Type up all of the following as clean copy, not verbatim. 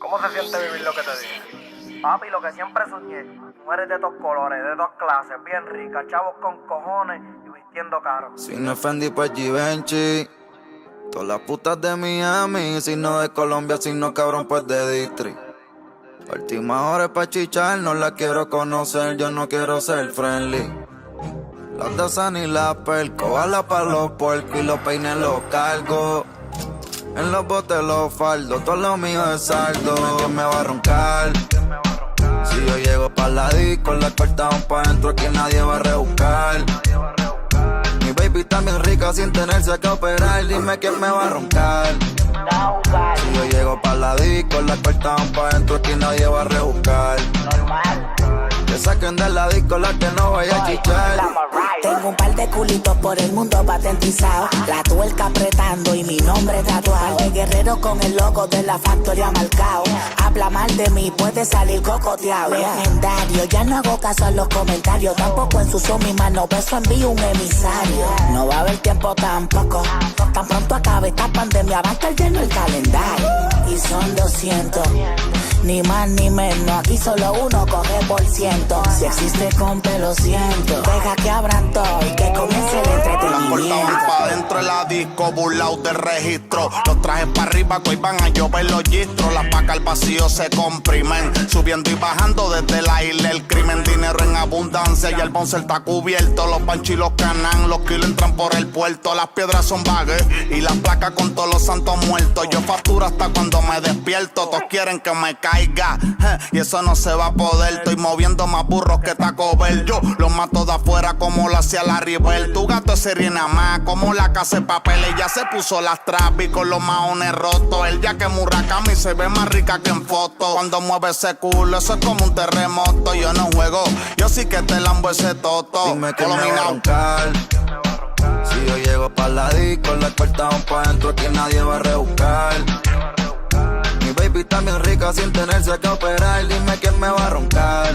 ¿Cómo se siente vivir lo que te dije? Papi, lo que siempre soñé. Mujeres de todos colores, de todas clases, bien ricas, chavos con cojones y vistiendo caro. Si no es Fendi, pues Givenchy. Todas las putas de Miami, si no de Colombia, si no cabrón, pues de District. Últimas horas pa' chichar, no la quiero conocer, yo no quiero ser friendly. Las de San y la perco, bala pa' los puercos y los peines los cargo. En los botes los faldos, todo lo mío es saldo. ¿Quién me va a roncar? Si yo llego pa' la disco, la cortamos pa' dentro, aquí nadie va a rebuscar. Mi baby está bien rica sin tenerse que operar, dime quién me va a roncar. Si yo llego pa' la disco, la cortamos pa' dentro, aquí nadie va a rebuscar. Que saquen de la disco la que no vaya a chichar. Tengo un par de culitos por el mundo patentizados, la tuerca apretando y mi nombre tatuado. De guerrero con el logo de la factoría marcado. Habla mal de mí, puede salir cocoteado. Legendario, ya no hago caso a los comentarios. Tampoco ensucio mi mano, beso envío un emisario. No va a haber tiempo tampoco. Tan pronto acabe esta pandemia, va a estar lleno el calendario. Y son 200, ni más ni menos. Aquí solo uno coge por ciento. Si existe, compe, lo siento. Deja que abran todo y que comience el entretenimiento. Transportado pa' dentro de la disco, burlao del registro. Los trajes pa' arriba que hoy van a llover los gistros. Las pacas al vacío se comprimen, subiendo y bajando desde la isla el crimen. Dinero en abundancia y el bouncer está cubierto. Los panchos y los canan, los kilos entran por el puerto. Las piedras son bagues y las placas con todos los santos muertos. Yo facturo hasta cuando me despierto. Todos quieren que me caiga y eso no se va a poder. Estoy moviendo más burros que Taco Bell. Yo los mato de afuera como lo hacía la Rivel. Tu gato se ríe nada más como la casa de papel. Ella se puso las trapis con los maones rotos. El día que Murakami se ve más rica que en foto. Cuando mueve ese culo, eso es como un terremoto. Yo no juego, yo sí que te lambo ese toto. Dime quién me va a roncar. Si yo llego pa' la disco, la cortamos pa' dentro, aquí nadie va a rebuscar. Mi baby está bien rica sin tenerse que operar, dime quién me va a roncar.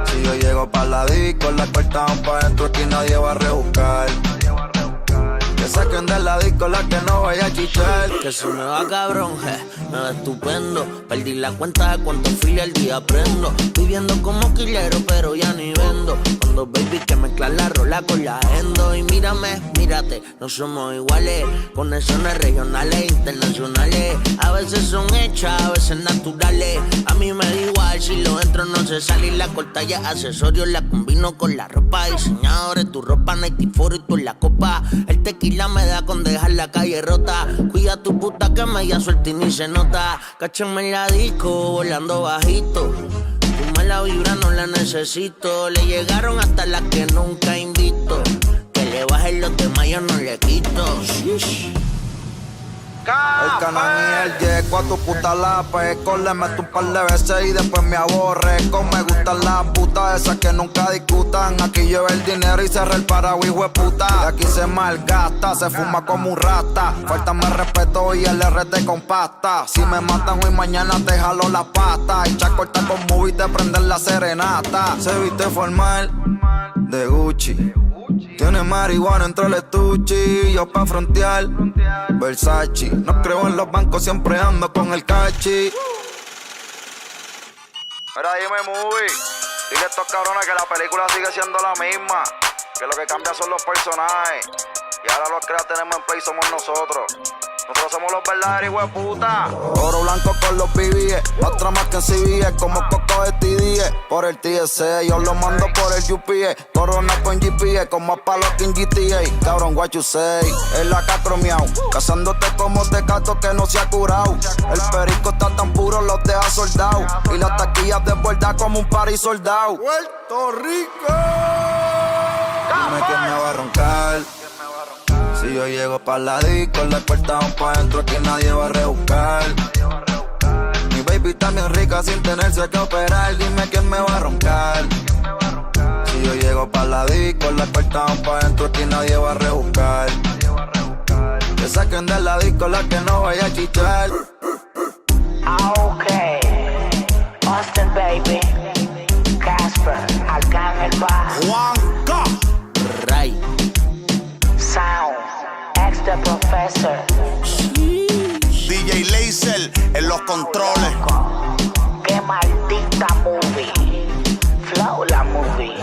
Si yo llego pa' la disco, la cortamos pa' dentro, aquí nadie va a rebuscar. Que saquen de la disco la que no vaya a chichar. Que se me va cabrón, me va estupendo. Perdí la cuenta de cuántos files al día prendo. Viviendo como quillero, pero ya ni vendo. Cuando baby que mezcla la rola con la endo. Y mírame, mírate, no somos iguales. Conexiones regionales, internacionales. A veces son hechas, a veces naturales. A mí me da igual si lo entro no se sale. Y la corta ya accesorios la combino con la ropa. Diseñadores, tu ropa 94 y tú en la copa. El tequila me da con dejar la calle rota. Cuida tu puta que me ya suelta y ni se nota. Cáchame en la disco, volando bajito. Tu mala vibra no la necesito. Le llegaron hasta las que nunca invito. Que le bajen los temas yo no le quito. El canal y el yeco a tu puta la peco. Le meto un par de veces y después me aborrezco. Me gustan las putas esas que nunca discutan. Aquí lleva el dinero y cerra el paraguas, hijo de puta. De aquí se malgasta, se fuma como un rata. Faltame respeto y el RT con pasta. Si me matan hoy mañana te jalo la pata. Echa corta con movie y te prenden la serenata. Se viste formal de Gucci. Tiene marihuana entre el estuche. Yo pa' frontear Versace. No creo en los bancos, siempre ando con el cachi. Mira, dime, movie. Dile a estos cabrones que la película sigue siendo la misma. Que lo que cambia son los personajes. Y ahora los que la tenemos en play somos nosotros. Nosotros somos los verdaderos, hijo de puta. Oro blanco con los BBS, otra más que en CBS, como Coco de TDE. Por el TSE, yo lo mando por el UPA. Corona con GPS, con más palos que en GTA. Cabrón, what you say, el AK cromeao. Cazándote como Tecato que no se ha curado. El perico está tan puro, los deja soldado. Y las taquillas desbordadas como un party soldado. ¡Puerto Rico! Dime quién me va a roncar. Si yo llego pa' la disco, la cortamos pa' dentro, aquí nadie va a rebuscar. Mi baby está bien rica sin tenerse que operar, dime quién me va a roncar. Si yo llego pa' la disco, la cortamos pa' dentro, aquí nadie va a rebuscar. Que saquen de la disco la que no vaya a chichar. Okay, Austin baby, Casper, Arcángel Bajo, Juanca, Ray. Sound, ex the professor. DJ Laser en los controles. Qué maldita movie. Flow la movie.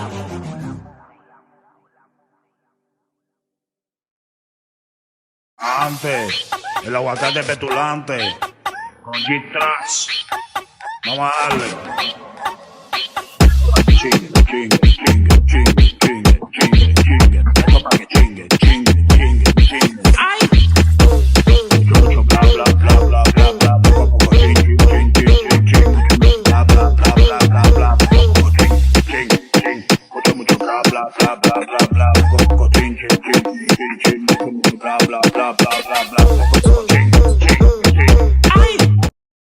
Antes, el aguacate petulante. Con G-Trash. Vamos a darle. Chingue, chingue, chingue.